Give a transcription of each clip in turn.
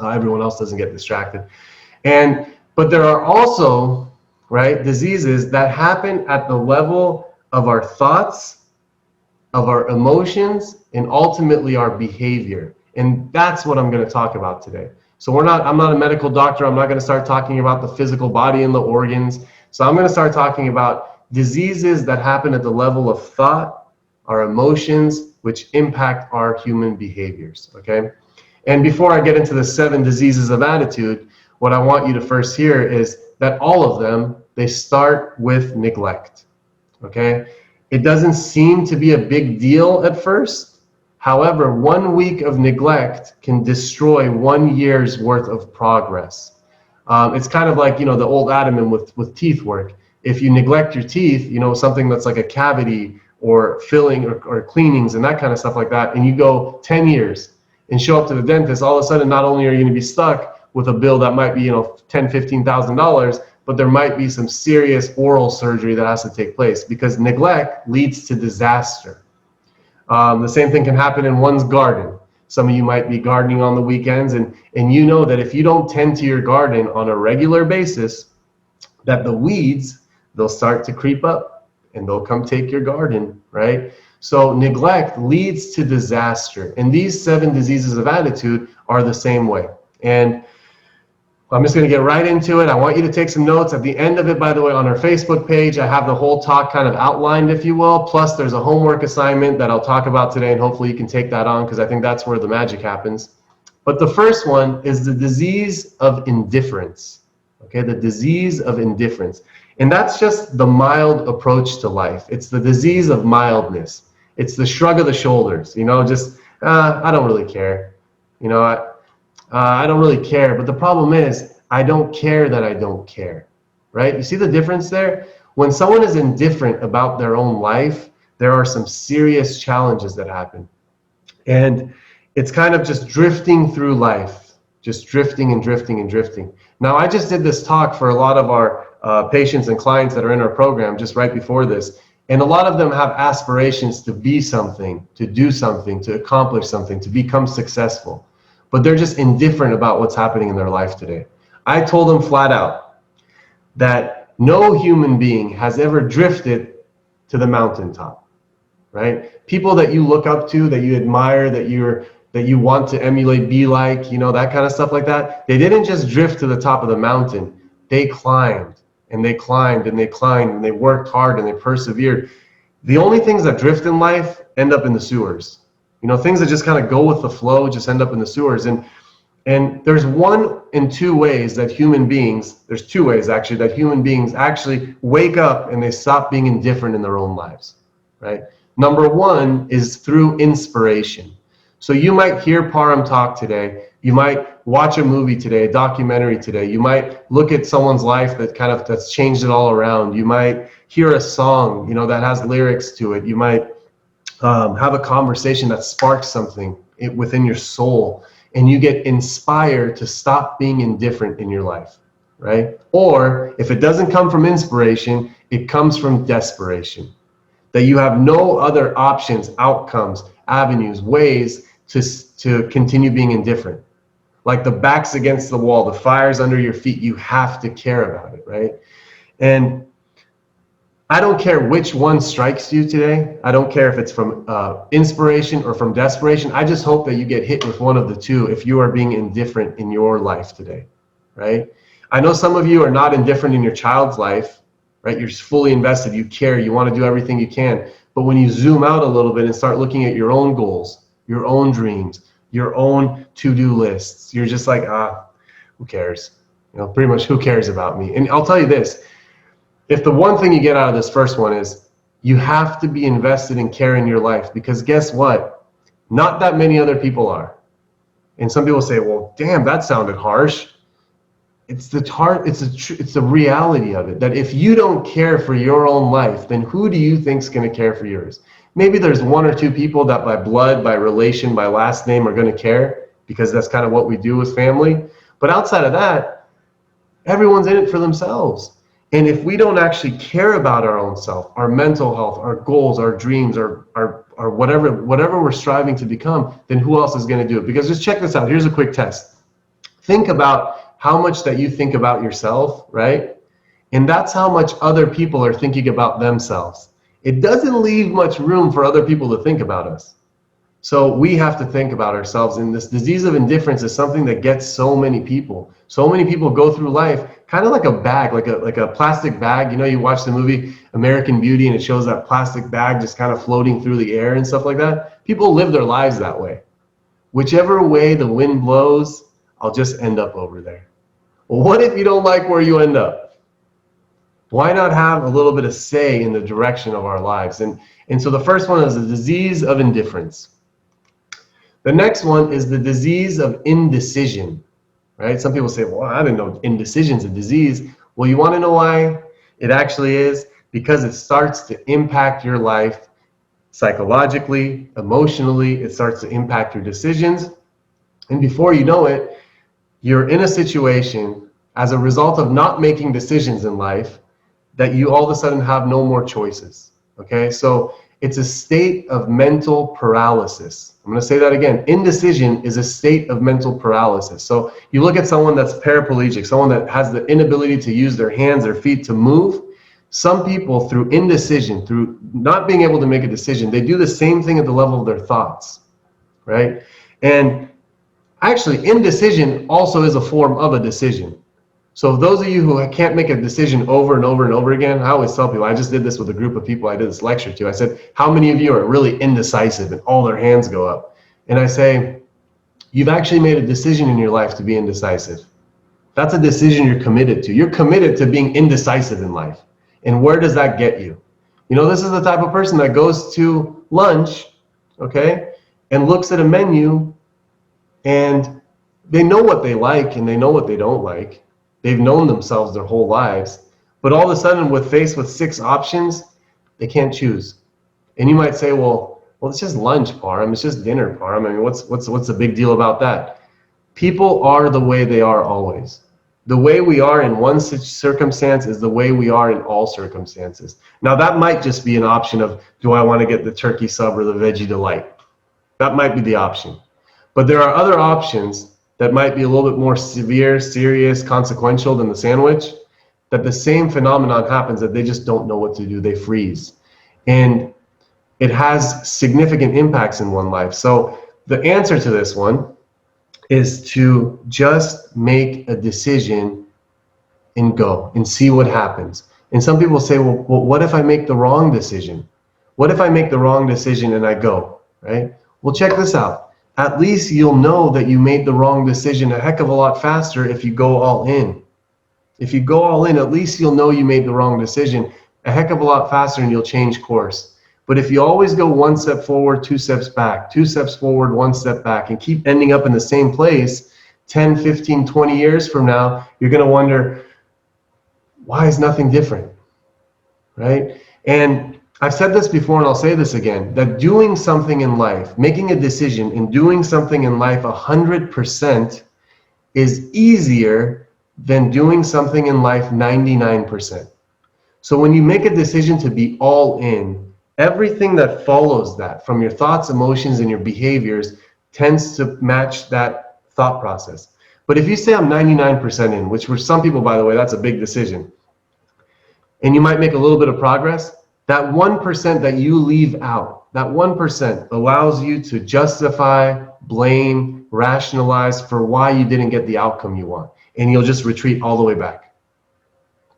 Everyone else doesn't get distracted. But there are also, right, diseases that happen at the level of our thoughts, of our emotions, and ultimately our behavior. And that's what I'm going to talk about today. So I'm not a medical doctor. I'm not going to start talking about the physical body and the organs. So I'm going to start talking about diseases that happen at the level of thought, our emotions, which impact our human behaviors, okay? And before I get into the 7 diseases of attitude, what I want you to first hear is that all of them, they start with neglect, okay? It doesn't seem to be a big deal at first. However, 1 week of neglect can destroy 1 year's worth of progress. It's kind of like, the old adamant with teeth work. If you neglect your teeth, something that's like a cavity or filling or cleanings and that kind of stuff like that, and you go 10 years and show up to the dentist, all of a sudden, not only are you going to be stuck with a bill that might be, $10,000, $15,000, but there might be some serious oral surgery that has to take place because neglect leads to disaster. The same thing can happen in one's garden. Some of you might be gardening on the weekends, and you know that if you don't tend to your garden on a regular basis, that the weeds, they'll start to creep up and they'll come take your garden, right? So neglect leads to disaster. And these 7 diseases of attitude are the same way. And I'm just going to get right into it. I want you to take some notes. At the end of it, by the way, on our Facebook page, I have the whole talk kind of outlined, if you will. Plus, there's a homework assignment that I'll talk about today, and hopefully you can take that on because I think that's where the magic happens. But the first one is the disease of indifference. Okay, the disease of indifference. And that's just the mild approach to life. It's the disease of mildness. It's the shrug of the shoulders, just, I don't really care. I don't really care. But the problem is, I don't care that I don't care, right? You see the difference there? When someone is indifferent about their own life, there are some serious challenges that happen. And it's kind of just drifting through life, just drifting and drifting and drifting. Now, I just did this talk for a lot of our patients and clients that are in our program just right before this. And a lot of them have aspirations to be something, to do something, to accomplish something, to become successful. But they're just indifferent about what's happening in their life today. I told them flat out that no human being has ever drifted to the mountaintop, right? People that you look up to, that you admire, that you want to emulate, be like, that kind of stuff like that. They didn't just drift to the top of the mountain. They climbed and they climbed and they climbed and they worked hard and they persevered. The only things that drift in life end up in the sewers. Things that just kind of go with the flow just end up in the sewers. And there's 1 and 2 ways that human beings, there's 2 ways actually, that human beings actually wake up and they stop being indifferent in their own lives, right? Number 1 is through inspiration. So you might hear Param talk today. You might watch a movie today, a documentary today. You might look at someone's life that's changed it all around. You might hear a song, that has lyrics to it. You might have a conversation that sparks something within your soul, and you get inspired to stop being indifferent in your life, right? Or if it doesn't come from inspiration, it comes from desperation, that you have no other options, outcomes, avenues, ways to continue being indifferent. Like the back's against the wall, the fire's under your feet, you have to care about it, right? And I don't care which one strikes you today. I don't care if it's from inspiration or from desperation. I just hope that you get hit with one of the 2 if you are being indifferent in your life today, right? I know some of you are not indifferent in your child's life, right? You're fully invested, you care, you want to do everything you can. But when you zoom out a little bit and start looking at your own goals, your own dreams, your own to-do lists, you're just like, who cares? Pretty much who cares about me? And I'll tell you this, if the one thing you get out of this first one is you have to be invested in care in your life, because guess what? Not that many other people are. And some people say, well, damn, that sounded harsh. It's the reality of it, that if you don't care for your own life, then who do you think's going to care for yours? Maybe there's 1 or 2 people that by blood, by relation, by last name are going to care, because that's kind of what we do with family. But outside of that, everyone's in it for themselves. And if we don't actually care about our own self, our mental health, our goals, our dreams, our whatever we're striving to become, then who else is going to do it? Because just check this out. Here's a quick test. think about how much that you think about yourself, right? And that's how much other people are thinking about themselves. It doesn't leave much room for other people to think about us. So we have to think about ourselves. And this disease of indifference is something that gets so many people. So many people go through life kind of like a bag, like a plastic bag. You know, you watch the movie American Beauty and it shows that plastic bag just kind of floating through the air and stuff like that. People live their lives that way. Whichever way the wind blows, I'll just end up over there. Well, what if you don't like where you end up? Why not have a little bit of say in the direction of our lives? And so the first one is the disease of indifference. The next one is the disease of indecision, right? Some people say, well, I didn't know indecision's a disease. Well, you want to know why it actually is? Because it starts to impact your life psychologically, emotionally. It starts to impact your decisions. And before you know it, you're in a situation as a result of not making decisions in life that you all of a sudden have no more choices, okay? So it's a state of mental paralysis. I'm going to say that again. Indecision is a state of mental paralysis. So you look at someone that's paraplegic, someone that has the inability to use their hands or feet to move. Some people, through indecision, through not being able to make a decision, they do the same thing at the level of their thoughts, right? And actually, indecision also is a form of a decision. So those of you who can't make a decision over and over and over again, I always tell people, I just did this with a group of people I did this lecture to. I said, how many of you are really indecisive? And all their hands go up. And I say, you've actually made a decision in your life to be indecisive. That's a decision you're committed to. You're committed to being indecisive in life. And where does that get you? You know, this is the type of person that goes to lunch, okay, and looks at a menu and they know what they like and they know what they don't like. They've known themselves their whole lives, but all of a sudden, with faced with 6 options, they can't choose. And you might say, well, it's just lunch, Parham. It's just dinner, Parham. I mean, what's the big deal about that? People are the way they are always. The way we are in one circumstance is the way we are in all circumstances. Now, that might just be an option of, do I want to get the turkey sub or the veggie delight? That might be the option. But there are other options that might be a little bit more severe, serious, consequential than the sandwich, that the same phenomenon happens, that they just don't know what to do. They freeze. And it has significant impacts in one life. So the answer to this one is to just make a decision and go and see what happens. And some people say, well, what if I make the wrong decision? What if I make the wrong decision and I go, right? Well, check this out. At least you'll know that you made the wrong decision a heck of a lot faster if you go all in. If you go all in, at least you'll know you made the wrong decision a heck of a lot faster and you'll change course. But if you always go 1 step forward, 2 steps back, 2 steps forward, 1 step back, and keep ending up in the same place, 10, 15, 20 years from now, you're going to wonder, why is nothing different, right? And I've said this before and I'll say this again, that doing something in life, making a decision and doing something in life 100% is easier than doing something in life 99%. So when you make a decision to be all in, everything that follows that from your thoughts, emotions, and your behaviors tends to match that thought process. But if you say I'm 99% in, which for some people, by the way, that's a big decision, and you might make a little bit of progress, that 1% that you leave out, that 1% allows you to justify, blame, rationalize for why you didn't get the outcome you want. And you'll just retreat all the way back,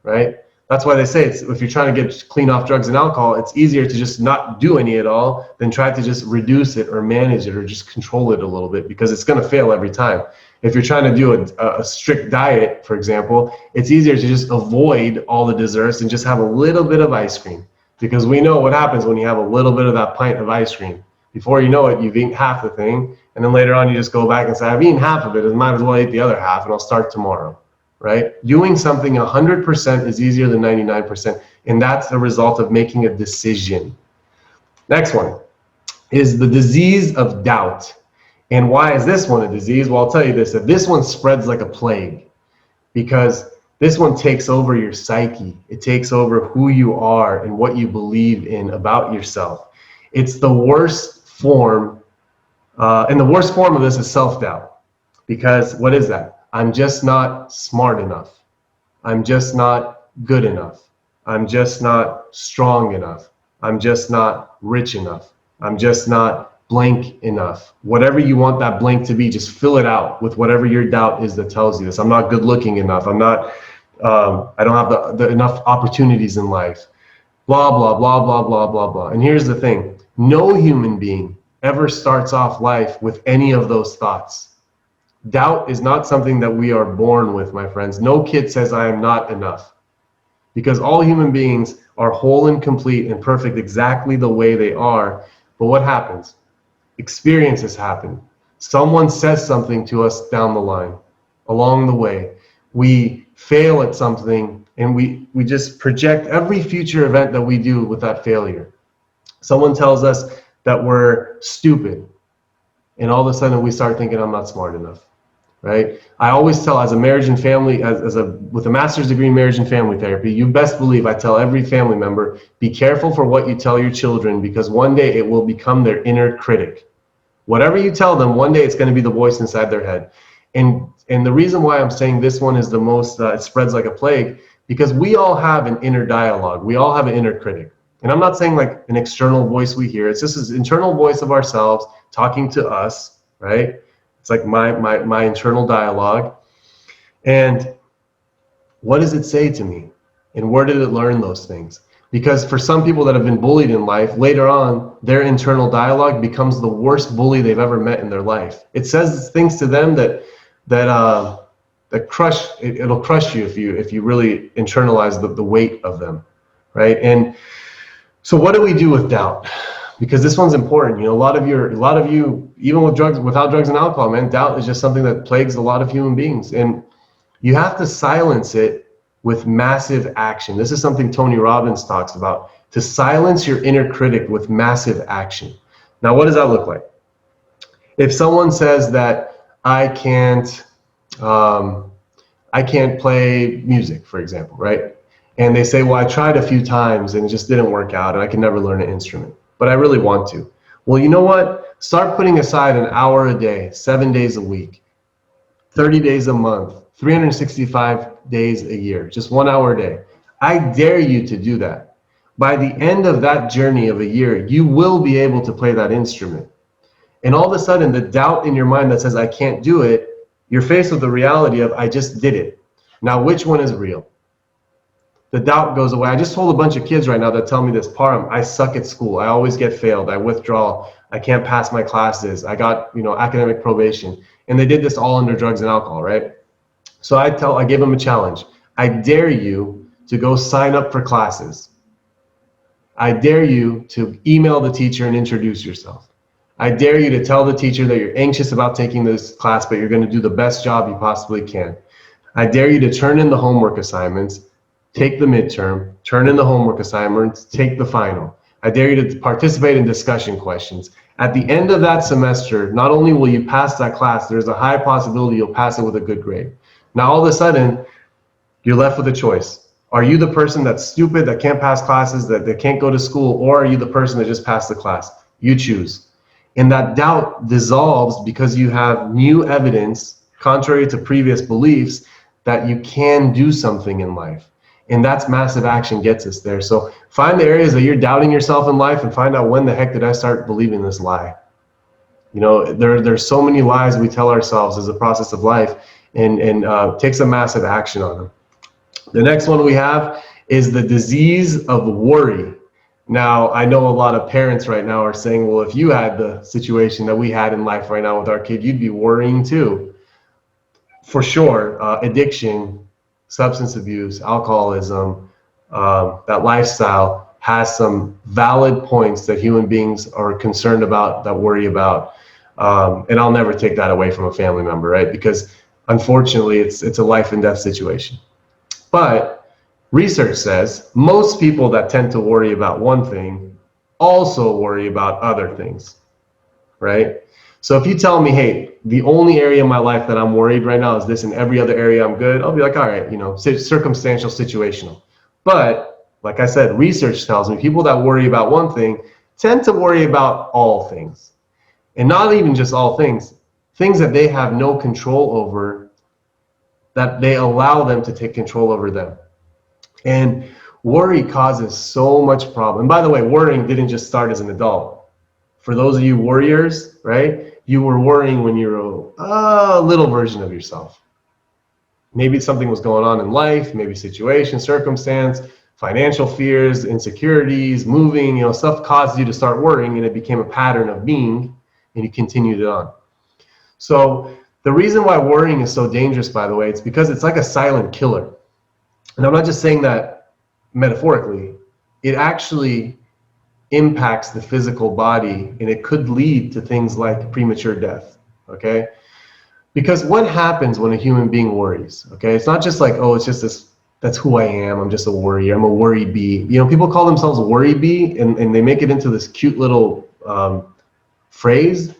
right? That's why they say if you're trying to get clean off drugs and alcohol, it's easier to just not do any at all than try to just reduce it or manage it or just control it a little bit, because it's going to fail every time. If you're trying to do a strict diet, for example, it's easier to just avoid all the desserts and just have a little bit of ice cream. Because we know what happens when you have a little bit of that pint of ice cream. Before you know it, you've eaten half the thing, and then later on you just go back and say, I've eaten half of it, I might as well eat the other half, and I'll start tomorrow, right? Doing something 100% is easier than 99%, and that's the result of making a decision. Next one is the disease of doubt. And why is this one a disease? Well, I'll tell you this, that this one spreads like a plague, because this one takes over your psyche. It takes over who you are and what you believe in about yourself. It's the worst form, and the worst form of this is self-doubt. Because what is that? I'm just not smart enough. I'm just not good enough. I'm just not strong enough. I'm just not rich enough. I'm just not blank enough. Whatever you want that blank to be, just fill it out with whatever your doubt is that tells you this. I'm not good looking enough. I'm not, I don't have the enough opportunities in life. Blah, blah, blah, blah, blah, blah, blah. And here's the thing. No human being ever starts off life with any of those thoughts. Doubt is not something that we are born with, my friends. No kid says, I am not enough. Because all human beings are whole and complete and perfect exactly the way they are. But what happens? Experiences happen. Someone says something to us down the line, along the way. We fail at something, and we just project every future event that we do with that failure. Someone tells us that we're stupid, and all of a sudden we start thinking, I'm not smart enough. Right? I always tell, as a marriage and family, with a master's degree in marriage and family therapy, you best believe I tell every family member, be careful for what you tell your children, because one day it will become their inner critic. Whatever you tell them, one day it's going to be the voice inside their head. And the reason why I'm saying this one is the most, it spreads like a plague, because we all have an inner dialogue. We all have an inner critic. And I'm not saying like an external voice we hear. It's just this internal voice of ourselves talking to us, right? It's like my internal dialogue. And what does it say to me? And where did it learn those things? Because for some people that have been bullied in life, later on, their internal dialogue becomes the worst bully they've ever met in their life. It says things to them that crush, it'll crush you if you really internalize the weight of them, right? And so what do we do with doubt? Because this one's important. You know, a lot of you, even without drugs and alcohol, man, doubt is just something that plagues a lot of human beings. And you have to silence it with massive action. This is something Tony Robbins talks about, to silence your inner critic with massive action. Now, what does that look like? If someone says that I can't play music, for example, right? And they say, well, I tried a few times and it just didn't work out, and I can never learn an instrument, but I really want to. Well, you know what? Start putting aside an hour a day, 7 days a week, 30 days a month, 365 days a year, just 1 hour a day. I dare you to do that. By the end of that journey of a year, you will be able to play that instrument. And all of a sudden, the doubt in your mind that says, I can't do it, you're faced with the reality of, I just did it. Now, which one is real? The doubt goes away. I just told a bunch of kids right now that tell me this, Param, I suck at school. I always get failed. I withdraw. I can't pass my classes. I got, academic probation. And they did this all under drugs and alcohol, right? So I gave them a challenge. I dare you to go sign up for classes. I dare you to email the teacher and introduce yourself. I dare you to tell the teacher that you're anxious about taking this class, but you're going to do the best job you possibly can. I dare you to turn in the homework assignments, take the midterm, turn in the homework assignments, take the final. I dare you to participate in discussion questions. At the end of that semester, not only will you pass that class, there's a high possibility you'll pass it with a good grade. Now, all of a sudden, you're left with a choice. Are you the person that's stupid, that can't pass classes, that can't go to school, or are you the person that just passed the class? You choose. And that doubt dissolves because you have new evidence, contrary to previous beliefs, that you can do something in life. And that's massive action gets us there. So find the areas that you're doubting yourself in life and find out, when the heck did I start believing this lie? There's so many lies we tell ourselves as a process of life, and takes a massive action on them. The next one we have is the disease of worry. Now, I know a lot of parents right now are saying, well, if you had the situation that we had in life right now with our kid, you'd be worrying too. For sure, addiction, substance abuse, alcoholism, that lifestyle has some valid points that human beings are concerned about, that worry about. And I'll never take that away from a family member, right? Because unfortunately, it's a life and death situation. But research says most people that tend to worry about one thing also worry about other things, right? So if you tell me, hey, the only area in my life that I'm worried right now is this, and every other area I'm good, I'll be like, all right, circumstantial, situational. But like I said, research tells me people that worry about one thing tend to worry about all things. And not even just all things, things that they have no control over that they allow them to take control over them. And worry causes so much problem. And by the way, worrying didn't just start as an adult. For those of you worriers, right, you were worrying when you were a little version of yourself. Maybe something was going on in life, maybe situation, circumstance, financial fears, insecurities, moving, stuff caused you to start worrying, and it became a pattern of being, and you continued it on. So the reason why worrying is so dangerous, by the way, it's because it's like a silent killer. And I'm not just saying that metaphorically. It actually impacts the physical body, and it could lead to things like premature death, okay? Because what happens when a human being worries, okay? It's not just like, oh, it's just this, that's who I am, I'm just a worrier, I'm a worry bee. People call themselves a worry bee, and they make it into this cute little phrase,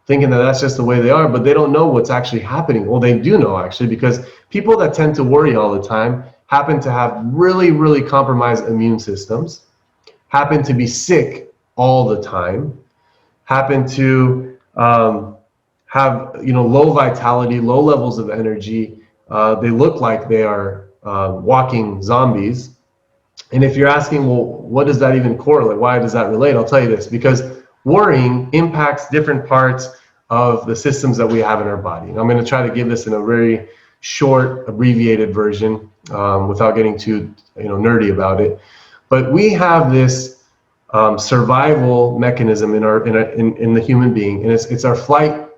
thinking that that's just the way they are, but they don't know what's actually happening. Well, they do know, actually, because people that tend to worry all the time happen to have really, really compromised immune systems, happen to be sick all the time, happen to have low vitality, low levels of energy. They look like they are walking zombies. And if you're asking, well, what does that even correlate? Why does that relate? I'll tell you this, because worrying impacts different parts of the systems that we have in our body. And I'm going to try to give this in a very short, abbreviated version without getting too nerdy about it. But we have this survival mechanism in the human being, and it's our fight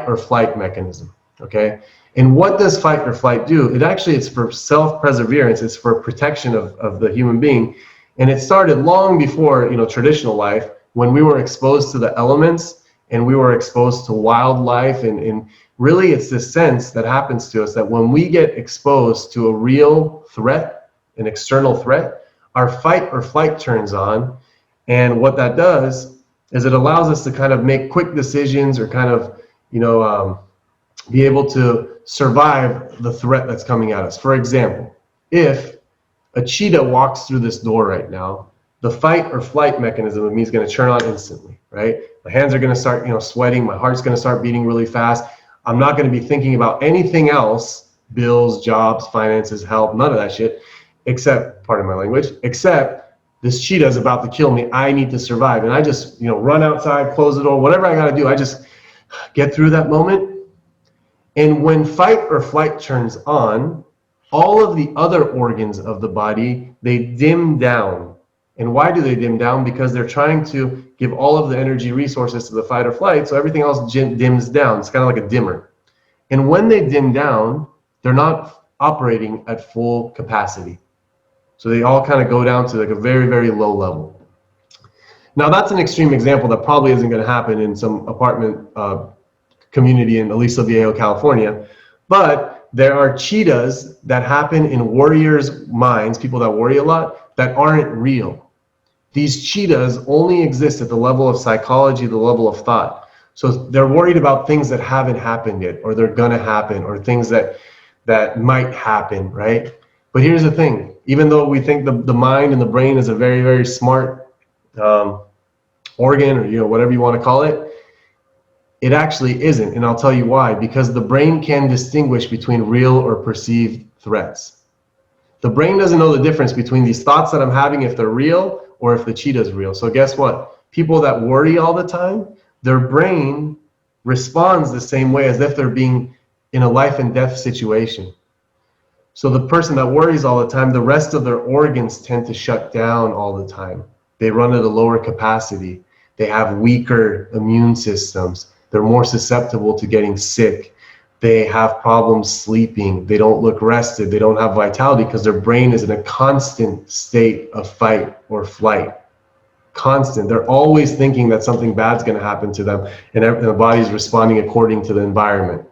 or flight mechanism. Okay, and what does fight or flight do? It's for self-perseverance. It's for protection of the human being, and it started long before traditional life, when we were exposed to the elements and we were exposed to wildlife, and really it's this sense that happens to us that when we get exposed to a real threat, an external threat, our fight or flight turns on. And what that does is it allows us to kind of make quick decisions, or kind of be able to survive the threat that's coming at us. For example, if a cheetah walks through this door right now, the fight or flight mechanism of me is going to turn on instantly, right? My hands are going to start sweating, my heart's going to start beating really fast. I'm not going to be thinking about anything else, bills, jobs, finances, health, none of that shit, except, pardon my language, except this cheetah is about to kill me. I need to survive. And I just, run outside, close the door, whatever I got to do. I just get through that moment. And when fight or flight turns on, all of the other organs of the body, they dim down. And why do they dim down? Because they're trying to give all of the energy resources to the fight or flight, so everything else dims down. It's kind of like a dimmer. And when they dim down, they're not operating at full capacity. So they all kind of go down to like a very, very low level. Now that's an extreme example that probably isn't going to happen in some apartment community in Aliso Viejo, California. But there are cheetahs that happen in warriors' minds, people that worry a lot, that aren't real. These cheetahs only exist at the level of psychology, the level of thought. So they're worried about things that haven't happened yet, or they're gonna happen, or things that might happen, right? But here's the thing, even though we think the mind and the brain is a very, very smart organ, or whatever you want to call it, it actually isn't. And I'll tell you why. Because the brain can distinguish between real or perceived threats. The brain doesn't know the difference between these thoughts that I'm having, if they're real or if the cheetah is real. So guess what? People that worry all the time, their brain responds the same way as if they're being in a life and death situation. So the person that worries all the time, the rest of their organs tend to shut down all the time. They run at a lower capacity. They have weaker immune systems. They're more susceptible to getting sick. They have problems sleeping. They don't look rested. They don't have vitality because their brain is in a constant state of fight or flight. Constant. They're always thinking that something bad's going to happen to them, and the body's responding according to the environment.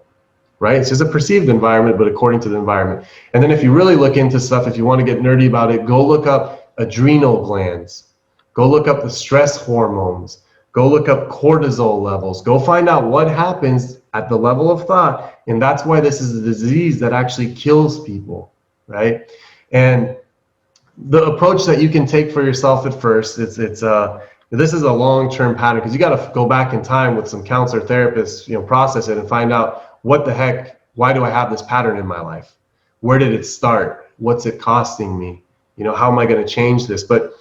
Right? It's just a perceived environment, but according to the environment. And then if you really look into stuff, if you want to get nerdy about it, go look up adrenal glands. Go look up the stress hormones. Go look up cortisol levels. Go find out what happens at the level of thought. And that's why this is a disease that actually kills people, right? And the approach that you can take for yourself at first, this is a long-term pattern, because you got to go back in time with some counselor therapists, process it and find out what the heck, why do I have this pattern in my life? Where did it start? What's it costing me? How am I going to change this? But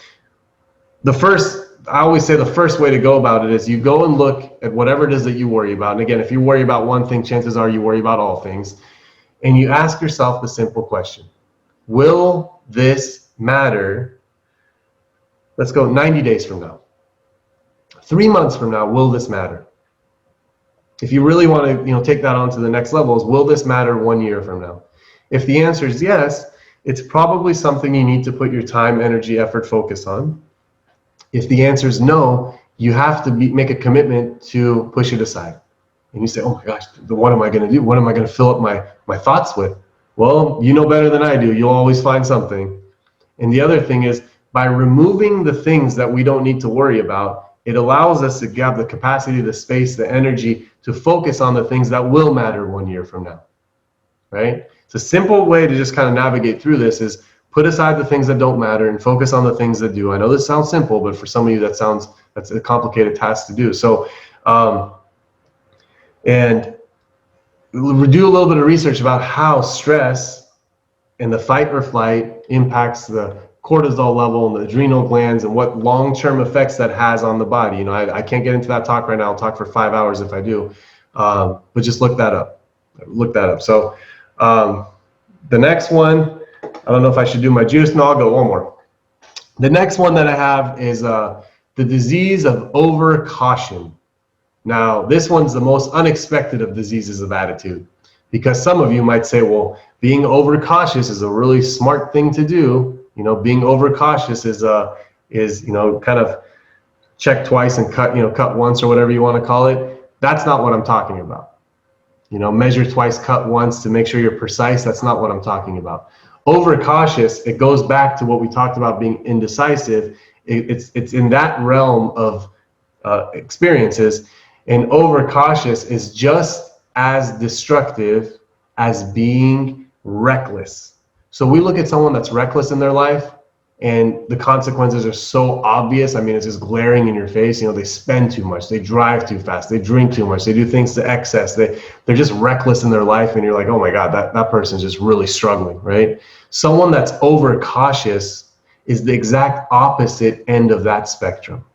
I always say the first way to go about it is you go and look at whatever it is that you worry about. And again, if you worry about one thing, chances are you worry about all things. And you ask yourself the simple question: will this matter? Let's go 90 days from now. 3 months from now, will this matter? If you really want to, take that on to the next level, is will this matter 1 year from now? If the answer is yes, it's probably something you need to put your time, energy, effort, focus on. If the answer is no, you have to make a commitment to push it aside. And you say, oh my gosh, what am I going to do? What am I going to fill up my thoughts with? Well, you know better than I do. You'll always find something. And the other thing is, by removing the things that we don't need to worry about, it allows us to have the capacity, the space, the energy to focus on the things that will matter 1 year from now, right? It's a simple way to just kind of navigate through this is put aside the things that don't matter and focus on the things that do. I know this sounds simple, but for some of you that's a complicated task to do. So, and we do a little bit of research about how stress and the fight or flight impacts the cortisol level and the adrenal glands and what long-term effects that has on the body. I can't get into that talk right now. I'll talk for 5 hours if I do, but just look that up. So the next one, I don't know if I should do my juice. No, I'll go one more. The next one that I have is the disease of overcaution. Now, this one's the most unexpected of diseases of attitude, because some of you might say, well, being overcautious is a really smart thing to do. Being overcautious is kind of check twice and cut once, or whatever you want to call it. That's not what I'm talking about. Measure twice, cut once to make sure you're precise. That's not what I'm talking about. Overcautious, it goes back to what we talked about being indecisive. It's in that realm of experiences, and overcautious is just as destructive as being reckless. So we look at someone that's reckless in their life, and the consequences are so obvious. I mean, it's just glaring in your face. They spend too much, they drive too fast, they drink too much, they do things to excess. They're just reckless in their life, and you're like, oh my God, that person's just really struggling, right? Someone that's overcautious is the exact opposite end of that spectrum.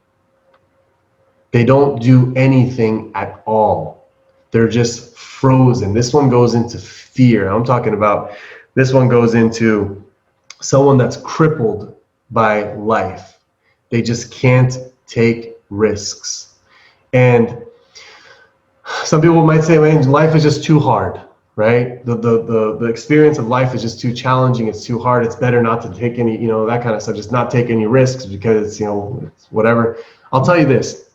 They don't do anything at all. They're just frozen. This one goes into fear. I'm talking about this one goes into someone that's crippled by life. They just can't take risks. And some people might say, man, life is just too hard, right? The experience of life is just too challenging. It's too hard. It's better not to take any, that kind of stuff. Just not take any risks because, it's whatever. I'll tell you this.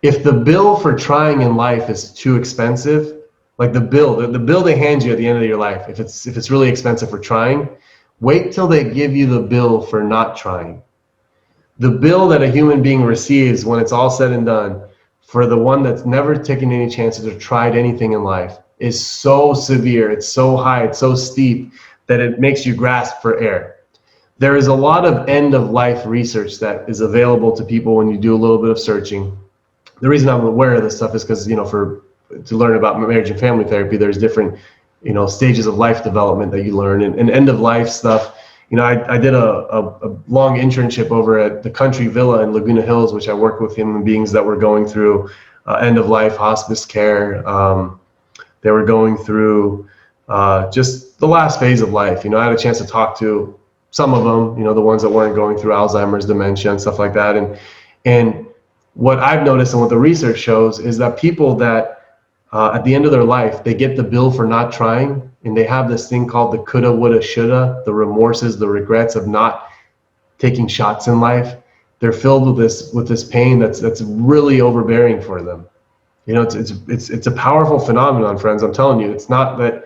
If the bill for trying in life is too expensive, like the bill they hand you at the end of your life, if it's really expensive for trying, wait till they give you the bill for not trying. The bill that a human being receives when it's all said and done for the one that's never taken any chances or tried anything in life is so severe, it's so high, it's so steep that it makes you grasp for air. There is a lot of end-of-life research that is available to people when you do a little bit of searching. The reason I'm aware of this stuff is because, to learn about marriage and family therapy, there's different, stages of life development that you learn, and end of life stuff. I did a long internship over at the Country Villa in Laguna Hills, which I worked with human beings that were going through end of life hospice care. They were going through just the last phase of life. I had a chance to talk to some of them, the ones that weren't going through Alzheimer's, dementia, and stuff like that. And what I've noticed and what the research shows is that people that at the end of their life, they get the bill for not trying, and they have this thing called the coulda, woulda, shoulda, the remorses, the regrets of not taking shots in life. They're filled with this pain that's really overbearing for them. It's a powerful phenomenon, friends. I'm telling you, it's not that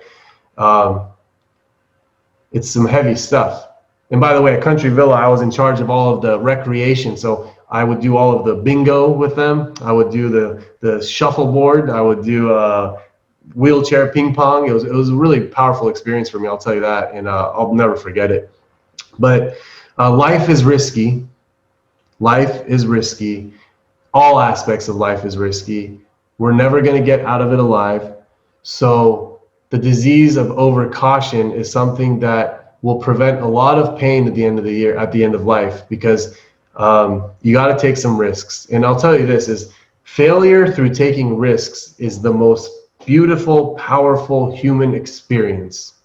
it's some heavy stuff. And by the way, at Country Villa, I was in charge of all of the recreation. So I would do all of the bingo with them. I would do the shuffleboard. I would do wheelchair ping pong. It was a really powerful experience for me, I'll tell you that, and I'll never forget it. But life is risky. Life is risky. All aspects of life is risky. We're never going to get out of it alive. So the disease of overcaution is something that will prevent a lot of pain at the end of the year, at the end of life, because you got to take some risks. And I'll tell you this is failure through taking risks is the most beautiful, powerful human experience.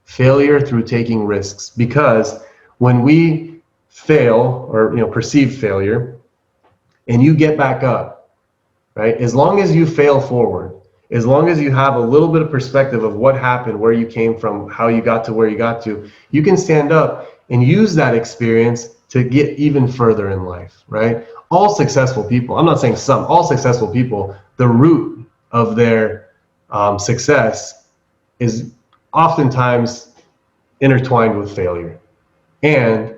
Failure through taking risks, because when we fail or perceive failure and you get back up, right? As long as you fail forward, as long as you have a little bit of perspective of what happened, where you came from, how you got to where you got to, you can stand up and use that experience to get even further in life, right? All successful people, I'm not saying some, all successful people, the root of their success is oftentimes intertwined with failure and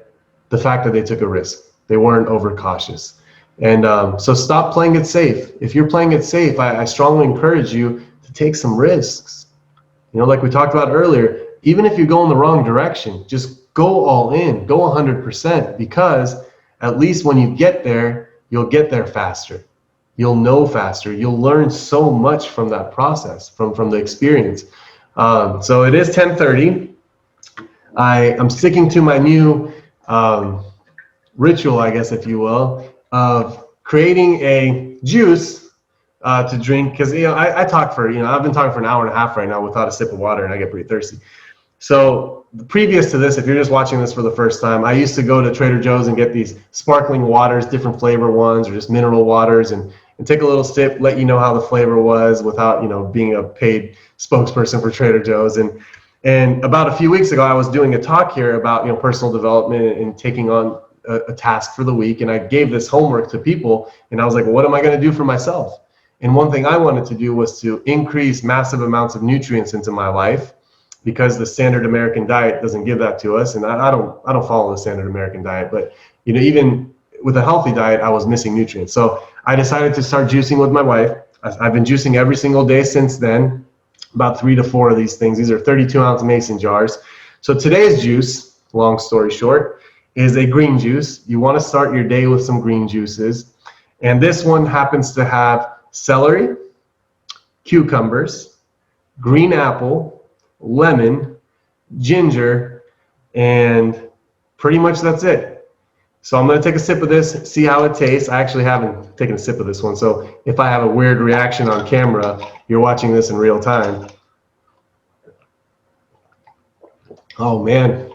the fact that they took a risk. They weren't overcautious. And so stop playing it safe. If you're playing it safe, I strongly encourage you to take some risks. Like we talked about earlier, even if you go in the wrong direction, just go all in, go 100%, because at least when you get there, you'll get there faster. You'll know faster. You'll learn so much from that process, from the experience. So it is 10:30. I'm sticking to my new ritual, I guess, if you will, of creating a juice to drink, because I talk for I've been talking for an hour and a half right now without a sip of water, and I get pretty thirsty. So previous to this, if you're just watching this for the first time, I used to go to Trader Joe's and get these sparkling waters, different flavor ones, or just mineral waters, and take a little sip, let you know how the flavor was without being a paid spokesperson for Trader Joe's. And about a few weeks ago, I was doing a talk here about personal development and taking on a task for the week, and I gave this homework to people, and I was like, well, what am I going to do for myself? And one thing I wanted to do was to increase massive amounts of nutrients into my life, because the standard American diet doesn't give that to us, and I don't follow the standard American diet, but even with a healthy diet, I was missing nutrients. So I decided to start juicing with my wife. I've been juicing every single day since then, about 3 to 4 of these things. These are 32-ounce mason jars. So today's juice, long story short, is a green juice. You want to start your day with some green juices. And this one happens to have celery, cucumbers, green apple, lemon, ginger, and pretty much that's it. So I'm going to take a sip of this, see how it tastes. I actually haven't taken a sip of this one, so if I have a weird reaction on camera, you're watching this in real time. Oh man,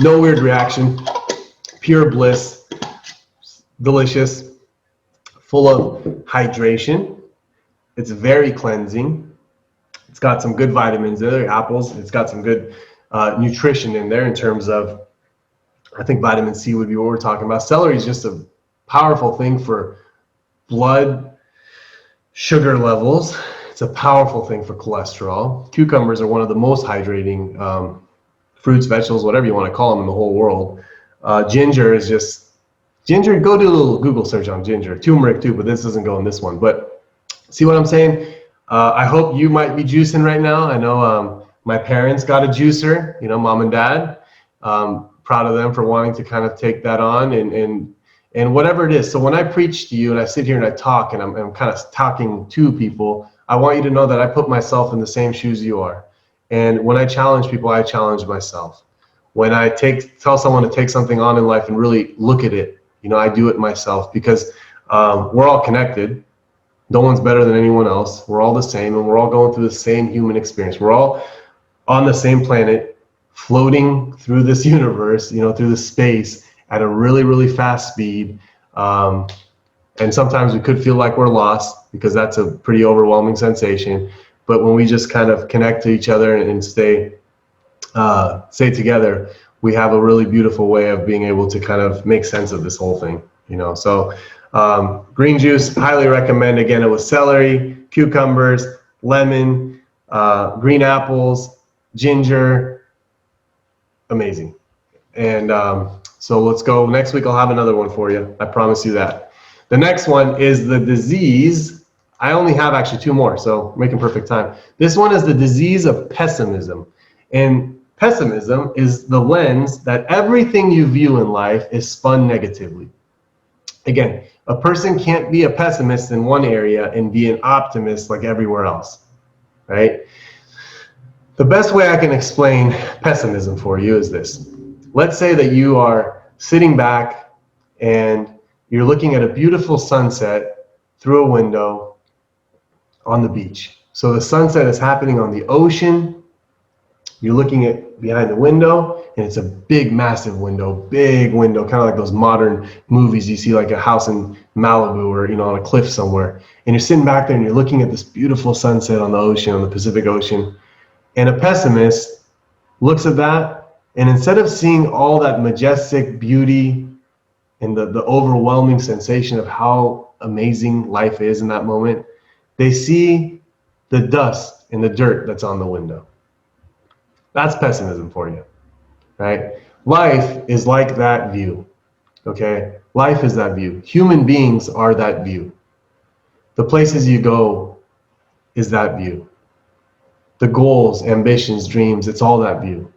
no weird reaction. Pure bliss, delicious, full of hydration. It's very cleansing. It's got some good vitamins in there, apples. It's got some good nutrition in there in terms of, I think vitamin C would be what we're talking about. Celery is just a powerful thing for blood sugar levels. It's a powerful thing for cholesterol. Cucumbers are one of the most hydrating fruits, vegetables, whatever you want to call them in the whole world. Ginger is just, go do a little Google search on ginger. Turmeric too, but this doesn't go in this one. But see what I'm saying? I hope you might be juicing right now. I know my parents got a juicer, mom and dad. Proud of them for wanting to kind of take that on and whatever it is. So when I preach to you and I sit here and I talk and I'm kind of talking to people, I want you to know that I put myself in the same shoes you are. And when I challenge people, I challenge myself. When I tell someone to take something on in life and really look at it, I do it myself, because we're all connected. No one's better than anyone else. We're all the same, and we're all going through the same human experience. We're all on the same planet, floating through this universe, through this space at a really, really fast speed. And sometimes we could feel like we're lost, because that's a pretty overwhelming sensation. But when we just kind of connect to each other and stay together, we have a really beautiful way of being able to kind of make sense of this whole thing, So green juice, highly recommend. Again, it was celery, cucumbers, lemon, green apples, ginger. Amazing. And so let's go. Next week I'll have another one for you. I promise you that. The next one is the disease. I only have actually 2 more, so making perfect time. This one is the disease of pessimism. And pessimism is the lens that everything you view in life is spun negatively. Again, a person can't be a pessimist in one area and be an optimist like everywhere else, right? The best way I can explain pessimism for you is this. Let's say that you are sitting back and you're looking at a beautiful sunset through a window on the beach. So the sunset is happening on the ocean. You're looking at behind the window, and it's a big, massive window, big window, kind of like those modern movies you see, like a house in Malibu or, you know, on a cliff somewhere. And you're sitting back there and you're looking at this beautiful sunset on the ocean, on the Pacific Ocean. And a pessimist looks at that, and instead of seeing all that majestic beauty and the overwhelming sensation of how amazing life is in that moment, they see the dust and the dirt that's on the window. That's pessimism for you, right? Life is like that view, okay? Life is that view. Human beings are that view. The places you go is that view. The goals, ambitions, dreams, it's all that view.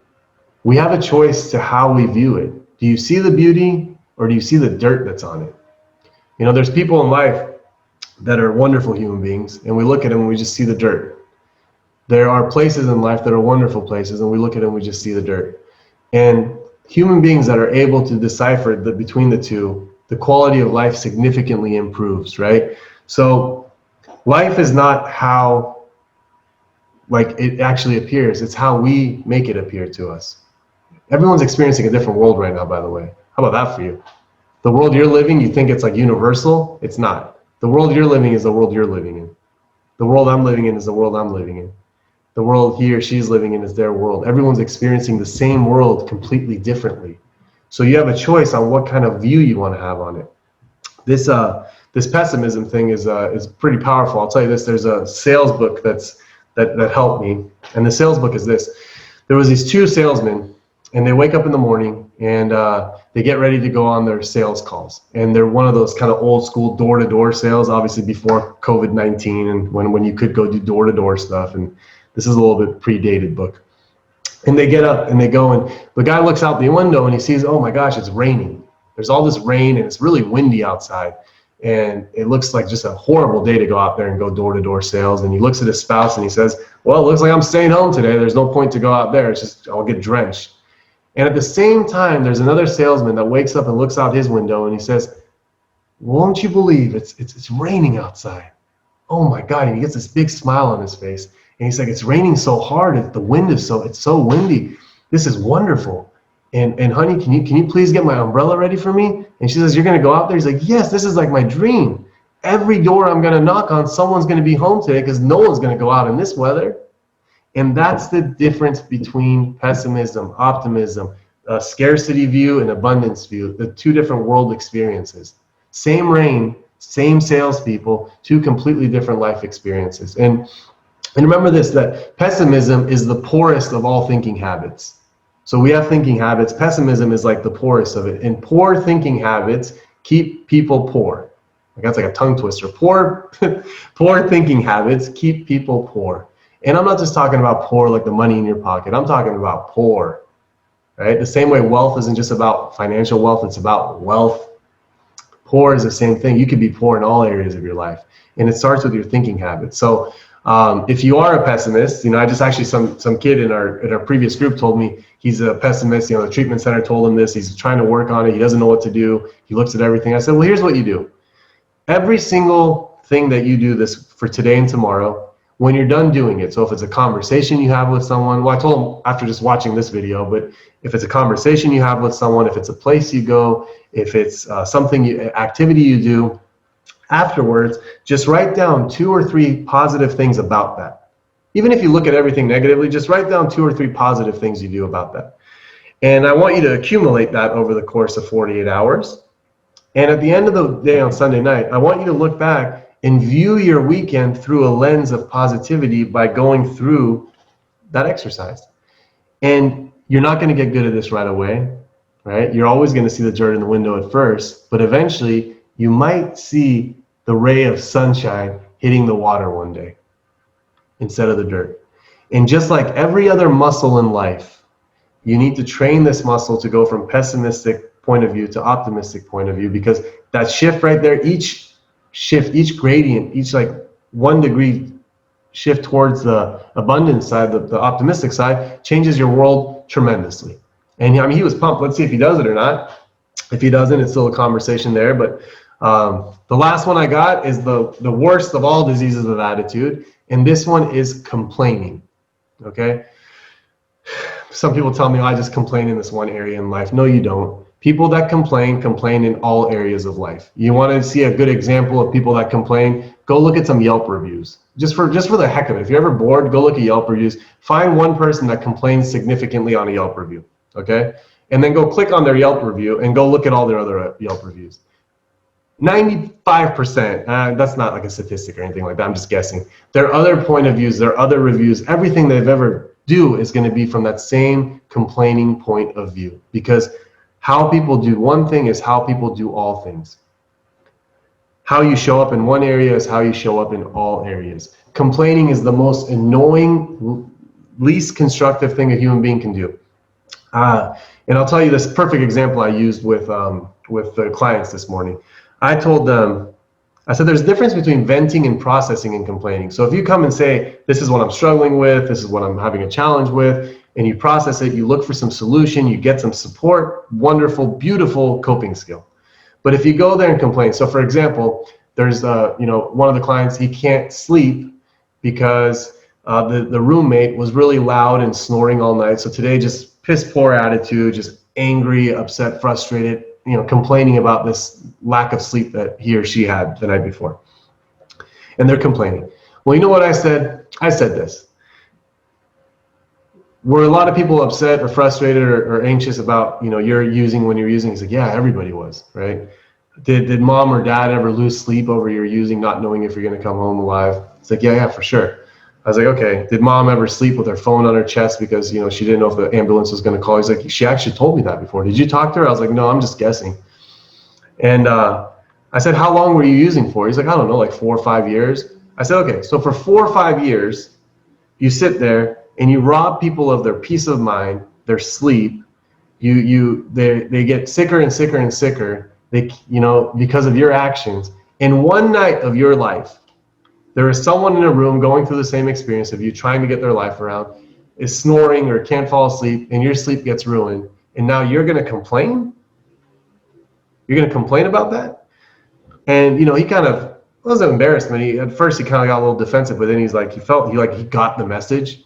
We have a choice to how we view it. Do you see the beauty or do you see the dirt that's on it? You know, there's people in life that are wonderful human beings, and we look at them and we just see the dirt. There are places in life that are wonderful places, and we look at them and we just see the dirt. And human beings that are able to decipher between the two, the quality of life significantly improves, right? So life is not how like it actually appears, it's how we make it appear to us. Everyone's experiencing a different world right now, by the way. How about that for you? The world you're living, you think it's like universal? It's not. The world you're living is the world you're living in. The world I'm living in is the world I'm living in. The world he or she's living in is their world. Everyone's experiencing the same world completely differently. So you have a choice on what kind of view you want to have on it. This pessimism thing is pretty powerful. I'll tell you this. There's a sales book that helped me, and the sales book is this. There was these two salesmen, and they wake up in the morning and they get ready to go on their sales calls. And they're one of those kind of old school door-to-door sales, obviously before COVID-19 and when you could go do door-to-door stuff. And this is a little bit predated book. And they get up and they go, and the guy looks out the window and he sees, oh my gosh, it's raining. There's all this rain and it's really windy outside. And it looks like just a horrible day to go out there and go door-to-door sales. And he looks at his spouse and he says, well, it looks like I'm staying home today. There's no point to go out there. It's just, I'll get drenched. And at the same time, there's another salesman that wakes up and looks out his window and he says, won't you believe it's raining outside? Oh my God. And he gets this big smile on his face. And he's like, it's raining so hard. The wind is it's so windy. This is wonderful. And honey, can you please get my umbrella ready for me? And she says, you're going to go out there? He's like, yes, this is like my dream. Every door I'm going to knock on, someone's going to be home today because no one's going to go out in this weather. And that's the difference between pessimism, optimism, a scarcity view and abundance view, the two different world experiences. Same rain, same salespeople, two completely different life experiences. And remember this, that pessimism is the poorest of all thinking habits. So we have thinking habits. Pessimism is like the poorest of it. And poor thinking habits keep people poor. That's like a tongue twister. Poor thinking habits keep people poor. And I'm not just talking about poor like the money in your pocket. I'm talking about poor, right? The same way wealth isn't just about financial wealth, it's about wealth. Poor is the same thing. You could be poor in all areas of your life. And it starts with your thinking habits. So if you are a pessimist, I just actually some kid in our previous group told me he's a pessimist. The treatment center told him this. He's trying to work on it. He doesn't know what to do. He looks at everything. I said, well, here's what you do. Every single thing that you do this for today and tomorrow, when you're done doing it, so if it's a conversation you have with someone, well, I told him after just watching this video, but if it's a conversation you have with someone, if it's a place you go, if it's activity you do, afterwards, just write down 2 or 3 positive things about that. Even if you look at everything negatively, just write down 2 or 3 positive things you do about that. And I want you to accumulate that over the course of 48 hours. And at the end of the day on Sunday night, I want you to look back and view your weekend through a lens of positivity by going through that exercise. And you're not going to get good at this right away, right? You're always going to see the dirt in the window at first, but eventually you might see the ray of sunshine hitting the water one day instead of the dirt. And just like every other muscle in life, you need to train this muscle to go from pessimistic point of view to optimistic point of view, because that shift right there, each shift, each gradient, each like 1 degree shift towards the abundance side, the optimistic side, changes your world tremendously. And I mean, he was pumped. Let's see if he does it or not. If he doesn't, it's still a conversation there. But the last one I got is the worst of all diseases of attitude. And this one is complaining. Okay. Some people tell me, I just complain in this one area in life. No, you don't. People that complain in all areas of life. You want to see a good example of people that complain? Go look at some Yelp reviews. Just for the heck of it. If you're ever bored, go look at Yelp reviews. Find one person that complains significantly on a Yelp review. Okay? And then go click on their Yelp review and go look at all their other Yelp reviews. 95%, that's not like a statistic or anything like that, I'm just guessing. Their other point of views, their other reviews, everything they've ever do is going to be from that same complaining point of view. Because how people do one thing is how people do all things. How you show up in one area is how you show up in all areas. Complaining is the most annoying, least constructive thing a human being can do. And I'll tell you this perfect example I used with the clients this morning. I told them, I said, there's a difference between venting and processing and complaining. So if you come and say, this is what I'm struggling with, this is what I'm having a challenge with, and you process it, you look for some solution, you get some support, wonderful, beautiful coping skill. But if you go there and complain, so for example, there's one of the clients, he can't sleep because the roommate was really loud and snoring all night. So today, just piss poor attitude, just angry, upset, frustrated, complaining about this lack of sleep that he or she had the night before. And they're complaining. Well, you know what I said? I said this. Were a lot of people upset or frustrated or anxious about, you're using when you're using? He's like, yeah, everybody was, right? Did mom or dad ever lose sleep over your using, not knowing if you're going to come home alive? It's like, yeah, for sure. I was like, okay. Did mom ever sleep with her phone on her chest because, she didn't know if the ambulance was going to call? He's like, she actually told me that before. Did you talk to her? I was like, no, I'm just guessing. And I said, how long were you using for? He's like, I don't know, like 4 or 5 years. I said, okay, so for 4 or 5 years, you sit there and you rob people of their peace of mind, their sleep. They get sicker and sicker and sicker. Because of your actions. In one night of your life, there is someone in a room going through the same experience of you, trying to get their life around, is snoring or can't fall asleep, and your sleep gets ruined. And now you're going to complain? You're going to complain about that? And he kind of wasn't embarrassment. At first he kind of got a little defensive, but then he felt he got the message.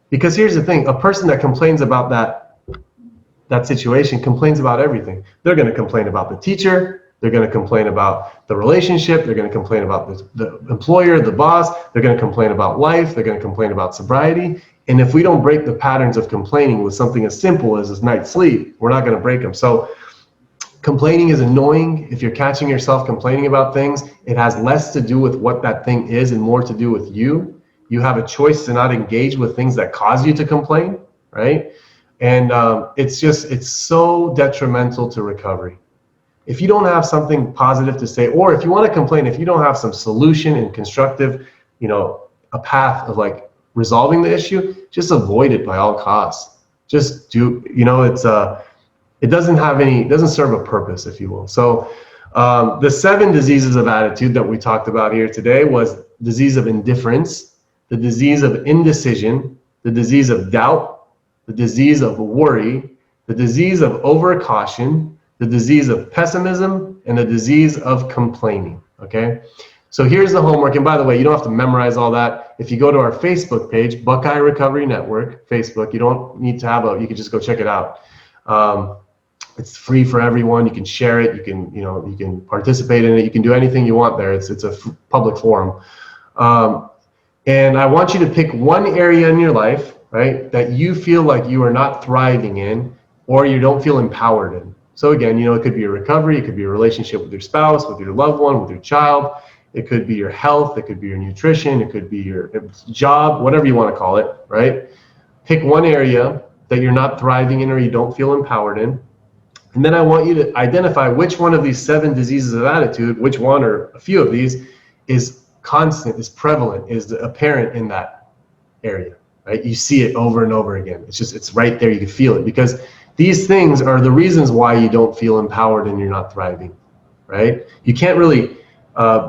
Because here's the thing: a person that complains about that situation complains about everything. They're going to complain about the teacher. They're going to complain about the relationship. They're going to complain about the employer, the boss. They're going to complain about life. They're going to complain about sobriety. And if we don't break the patterns of complaining with something as simple as this night's sleep, we're not going to break them. So complaining is annoying. If you're catching yourself complaining about things, it has less to do with what that thing is and more to do with you. You have a choice to not engage with things that cause you to complain, right? And it's so detrimental to recovery. If you don't have something positive to say, or if you want to complain, if you don't have some solution and constructive, a path of resolving the issue, just avoid it by all costs. Just do, it doesn't serve a purpose, if you will. So the 7 diseases of attitude that we talked about here today was disease of indifference, the disease of indecision, the disease of doubt, the disease of worry, the disease of overcaution, the disease of pessimism, and the disease of complaining, okay? So here's the homework, and by the way, you don't have to memorize all that. If you go to our Facebook page, Buckeye Recovery Network, Facebook, you don't need to you can just go check it out. It's free for everyone. You can share it, you can participate in it, you can do anything you want there. It's a public forum. And I want you to pick one area in your life, right, that you feel like you are not thriving in, or you don't feel empowered in. So again, it could be your recovery, it could be your relationship with your spouse, with your loved one, with your child, it could be your health, it could be your nutrition, it could be your job, whatever you want to call it, right? Pick one area that you're not thriving in or you don't feel empowered in. And then I want you to identify which one of these 7 diseases of attitude, which one or a few of these is constant, is prevalent, is apparent in that area, right? You see it over and over again. It's right there, you can feel it, because these things are the reasons why you don't feel empowered and you're not thriving, right? You can't really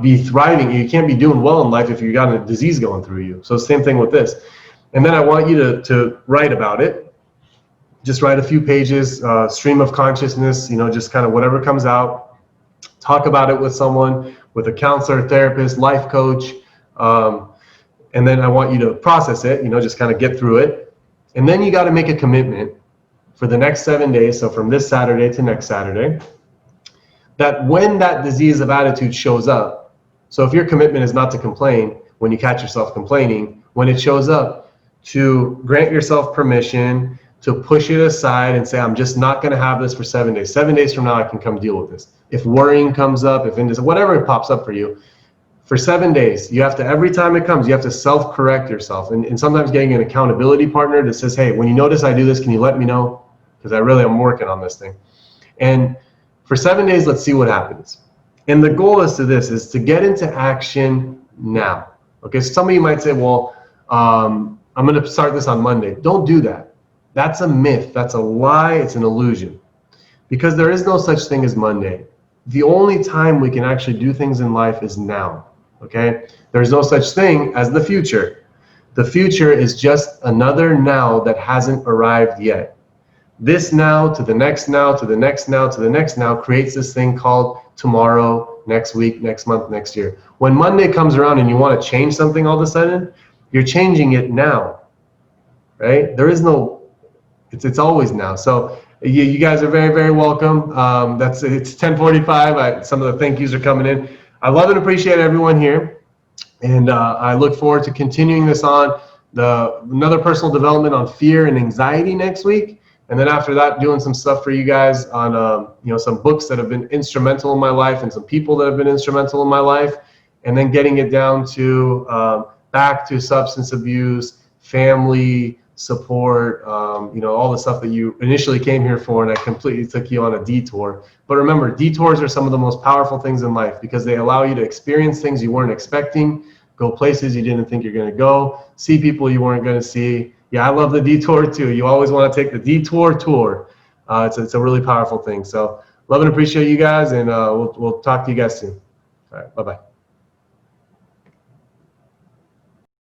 be thriving. You can't be doing well in life if you got a disease going through you. So same thing with this. And then I want you to write about it. Just write a few pages, stream of consciousness, just kind of whatever comes out. Talk about it with someone, with a counselor, therapist, life coach. And then I want you to process it, just kind of get through it. And then you got to make a commitment for the next 7 days. So from this Saturday to next Saturday, that when that disease of attitude shows up, so if your commitment is not to complain, when you catch yourself complaining, when it shows up, to grant yourself permission to push it aside and say, I'm just not going to have this for 7 days. 7 days from now, I can come deal with this. If worrying comes up, if whatever pops up for you, for 7 days, you have to, every time it comes, you have to self-correct yourself. And sometimes getting an accountability partner that says, hey, when you notice I do this, can you let me know? Because I really am working on this thing. And for 7 days, let's see what happens. And the goal is to get into action now. Okay, so some of you might say, well, I'm going to start this on Monday. Don't do that. That's a myth. That's a lie. It's an illusion. Because there is no such thing as Monday. The only time we can actually do things in life is now. Okay? There's no such thing as the future. The future is just another now that hasn't arrived yet. This now to the next now to the next now to the next now creates this thing called tomorrow, next week, next month, next year. When Monday comes around and you want to change something all of a sudden, you're changing it now. Right? There is no, it's always now. So you guys are very, very welcome. It's 10:45. Some of the thank yous are coming in. I love and appreciate everyone here. And I look forward to continuing this on another personal development on fear and anxiety next week. And then after that, doing some stuff for you guys on some books that have been instrumental in my life and some people that have been instrumental in my life. And then getting it down to back to substance abuse, family support, all the stuff that you initially came here for, and I completely took you on a detour. But remember, detours are some of the most powerful things in life because they allow you to experience things you weren't expecting, go places you didn't think you're going to go, see people you weren't going to see. Yeah, I love the detour too. You always want to take the detour tour. It's a really powerful thing. So love and appreciate you guys, and we'll talk to you guys soon. All right, bye-bye.